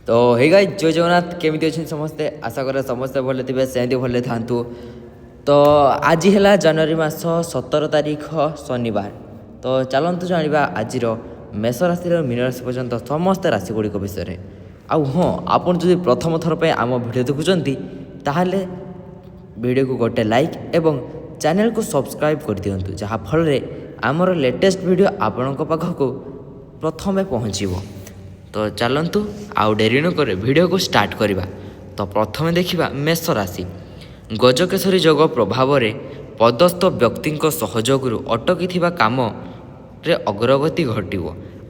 तो hey guys जय जगन्नाथ केमिति अछन समस्ते आशा करे समस्ते भले थिबे सेंति भले थांतु। तो आज है जनवरी मास 17 तारिख शनिवार। तो चलतु जाना आज मेष राशि मीन राशि पर्यंत समस्त राशि गुड़िक विषय आउ हाँ आपन जो प्रथम थर पे आम वीडियो देखुंती ताहले वीडियो को गोटे लाइक एवं चैनल को सब्सक्राइब कर दिंतु जहाँफल आमर लेटेस्ट वीडियो आपण पाखक प्रथमे पहुँचब। तो चलतु आउ डेरी न करे वीडियो को स्टार्ट करवा। तो प्रथमे देखा मेष राशि गजकेशरी जोग प्रभाव में पदस्थ व्यक्ति सहयोग अटकी काम रे अग्रगति घटव।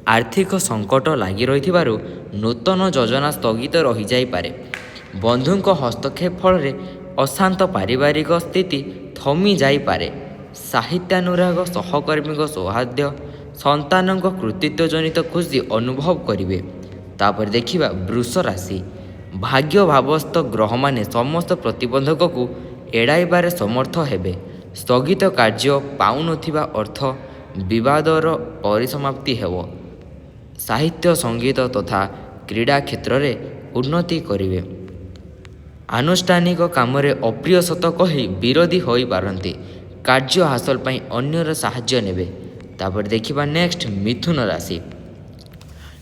आर्थिक संकट लगी रही नूतन योजना स्थगित रही जाइपे। बंधु हस्तक्षेप फल अशांत पारिवारिक स्थिति थमी जाइपे। साहित्यानुराग सहकर्मी सौहार्द्य संतान कृतित्व जनित खुशी अनुभव करेंगे। तापर देखा वृष राशि भाग्य भावस्थ ग्रह माने समस्त प्रतिबंधक को एड़ाइबार समर्थ हेबे। स्थगित कार्य पाउन अर्थ विवादर परिसमाप्ति हेब। साहित्य संगीत तथा क्रीड़ा क्षेत्र में उन्नति करेंगे। आनुष्ठानिक काम अप्रिय सत कही विरोधी हो पारती। कार्य हासिल पाई अन्यर साहाय्य नेबे। तापर देखिबा नेक्स्ट मिथुन राशि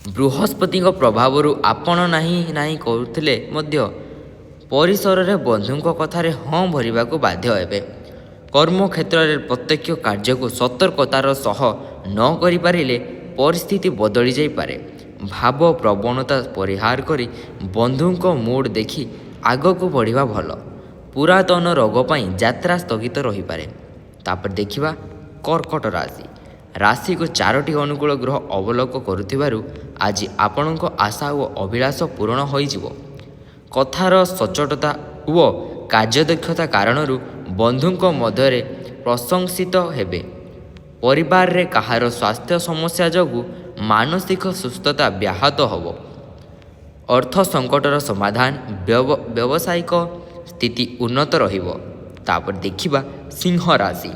बृहस्पति प्रभाव आपण नाही करुथिले मध्य परिसर रे बंधुଙ୍କ कथारे हाँ भरिबा को बाध्य हेबे। कर्म क्षेत्र में प्रत्यक्ष कार्य को सतर्कतार सह न करि पारिले परिस्थिति बदली जाई पारे। भाव प्रवणता परिहार करी बंधुଙ୍କ मूड देखि आग को बढ़िबा भल। पुरातन रोग पाई यात्रा स्थगित रही पारे। तापर देखिबा कर्कट राशि को 4टी अनुकूल ग्रह अवलोक करुथिबारु आज आपणक आशा और अभिलाष पूरण होइजिवो। कथार सचोटता व कार्यदक्षता कारणरू बंधुଙ୍କ मध्य प्रशंसित हेबे। परिवार रे कहार स्वास्थ्य समस्या जोगु मानसिक सुस्थता व्याहत होब। अर्थ संकटर समाधान व्यावसायिक स्थिति उन्नत रहिबो। तापर देखिबा सिंह राशि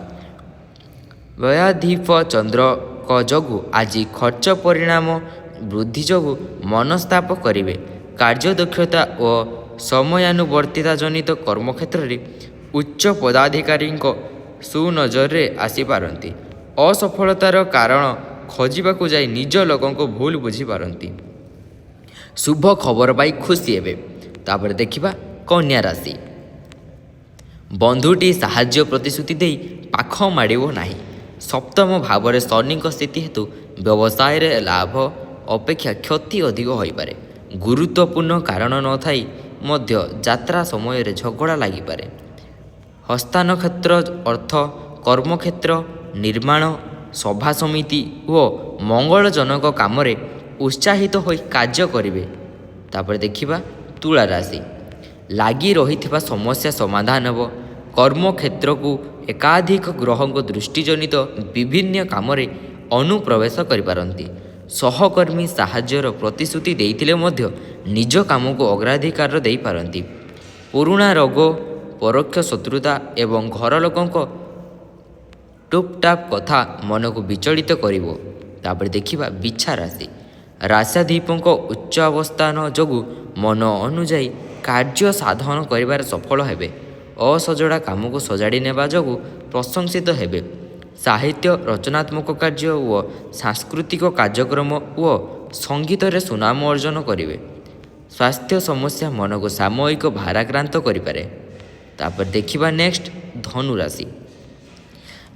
व्ययाधीप चंद्र को जोगु आज खर्च परिणाम वृद्धि जोगु मनस्ताप करिवे। कार्यदक्षता और समयानुवर्तिता जनित कर्मक्षेत्र में उच्च पदाधिकारी सुनजर आसीपारती। असफलतार कारण खोजवाक जाई निज लोकों को भूल बुझीपारती। शुभ खबर पाई खुशी हेबे। तापर देखिबा कन्या राशि बंधुटी साहाय्य प्रतिश्रुति दे पाख माड़ो नाही। सप्तम भाव में शनि स्थिति हेतु व्यवसाय रे लाभ अपेक्षा क्षति अधिक हो पारे। गुरुत्वपूर्ण कारण न थाई मध्य यात्रा समय रे झगड़ा लगी पारे। हस्तान क्षेत्र अर्थ कर्मक्षेत्र निर्माण सभा समिति और मंगलजनक काम उत्साहित हो कार्य करेंगे। तापर देखिबा तुला राशि लगी रही समस्या समाधान हेब। कर्मक्षेत्र को एकाधिक ग्रह दृष्टिजनित विभिन्न काम अनुप्रवेश करिपारंती। सहकर्मी साहाय्यर प्रतिश्रुति देइथिले मध्य निज काम को अग्राधिकार दे पारंती। पुराणा रोग परोक्ष शत्रुता एवं घर लोकों टुपटाप कथा मन को विचलित करिवो। तापर देखिबा बिच्छा राशि राशाधीपों उच्च अवस्थान जोगु मन अनुजाई कार्य साधन करिबार सफल हेबे। असजड़ा काम को सजाड़ी नेबा जोगु प्रशंसित हेबे। साहित्य रचनात्मक कार्य व सांस्कृतिक कार्यक्रम व संगीत रे सुनाम अर्जन करेंगे। स्वास्थ्य समस्या मन को सामयिक भाराक्रांत करें। तापर देखिबा नेक्स्ट धनु राशि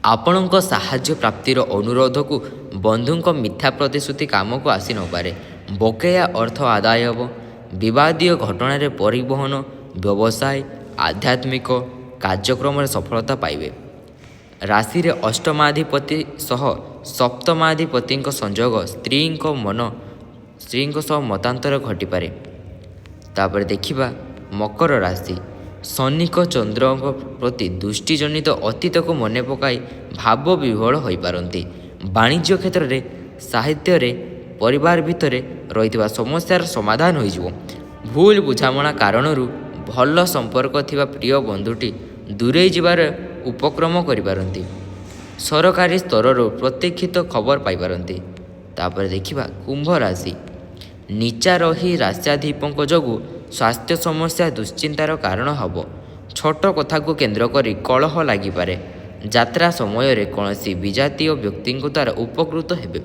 आपणक साहाय्य प्राप्तिर अनुरोध को बंधुଙ୍କ मिथ्या प्रतिश्रुति काम को आसी न पारे। बकेया अर्थ आदाय हेब। विवादीय घटन परिवहन व्यवसाय आध्यात्मिक कार्यक्रम सफलता पाइबे। राशि रे अष्टमाधिपति सह सप्तमाधिपति संयोग स्त्री सह मतांतर घटिपारे। तापर देखिबा मकर राशि शनि चंद्र प्रति दृष्टिजनित अतीत को मन पकाई भाव विह्वल हो पारती। वाणिज्य क्षेत्र में साहित्य रे परिवार भितर रही समस्यार समाधान हो। भूल बुझामणा कारणरू भल संपर्क थिबा प्रिय बंधुटी दूरे जीवार उपक्रम करिपारंती। सरकारी स्तर प्रतीक्षित खबर पाइपारंती। तापर देखिबा कुंभ राशि ନିଚା ରହି ରାସ୍ୟାଧିପଙ୍କ ଯୋଗୁଁ ସ୍ୱାସ୍ଥ୍ୟ ସମସ୍ୟା ଦୁଶ୍ଚିନ୍ତାର କାରଣ ହେବ। ଛୋଟ କଥାକୁ କେନ୍ଦ୍ର କରି କଳହ ଲାଗିପାରେ। ଯାତ୍ରା ସମୟରେ କୌଣସି ବିଜାତୀୟ ବ୍ୟକ୍ତିଙ୍କ ଦ୍ୱାରା ଉପକୃତ ହେବେ।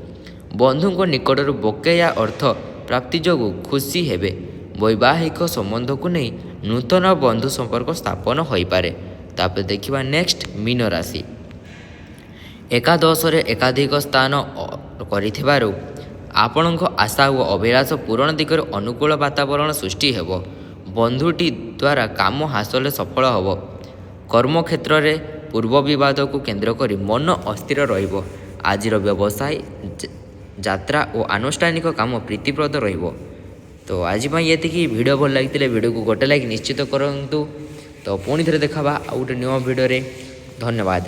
ବନ୍ଧୁଙ୍କ ନିକଟରୁ ବକେୟା ଅର୍ଥ ପ୍ରାପ୍ତି ଯୋଗୁଁ ଖୁସି ହେବେ। ବୈବାହିକ ସମ୍ବନ୍ଧକୁ ନେଇ ନୂତନ ବନ୍ଧୁ ସମ୍ପର୍କ ସ୍ଥାପନ ହୋଇପାରେ। ତାପରେ ଦେଖିବା ନେକ୍ସଟ ମୀନ ରାଶି। ଏକାଦଶରେ ଏକାଧିକ ସ୍ଥାନ କରିଥିବାରୁ ଆପଣଙ୍କ ଆଶା ଓ ଅଭିଳାଷ ପୂରଣ ଦିଗରେ ଅନୁକୂଳ ବାତାବରଣ ସୃଷ୍ଟି ହେବ। ବନ୍ଧୁଟି ଦ୍ୱାରା କାମ ହାସଲରେ ସଫଳ ହେବ। କର୍ମକ୍ଷେତ୍ରରେ ପୂର୍ବ ବିବାଦକୁ କେନ୍ଦ୍ର କରି ମନ ଅସ୍ଥିର ରହିବ। ଆଜିର ବ୍ୟବସାୟ ଯାତ୍ରା ଓ ଆନୁଷ୍ଠାନିକ କାମ ପ୍ରୀତିପ୍ରଦ ରହିବ। ତ ଆଜି ପାଇଁ ଏତିକି। ଭିଡ଼ିଓ ଭଲ ଲାଗିଥିଲେ ଭିଡ଼ିଓକୁ ଗୋଟେ ଲାଇକ୍ ନିଶ୍ଚିତ କରନ୍ତୁ। ତ ପୁଣି ଥରେ ଦେଖାବା ଆଉ ଗୋଟେ ନୂଆ ଭିଡ଼ିଓରେ। ଧନ୍ୟବାଦ।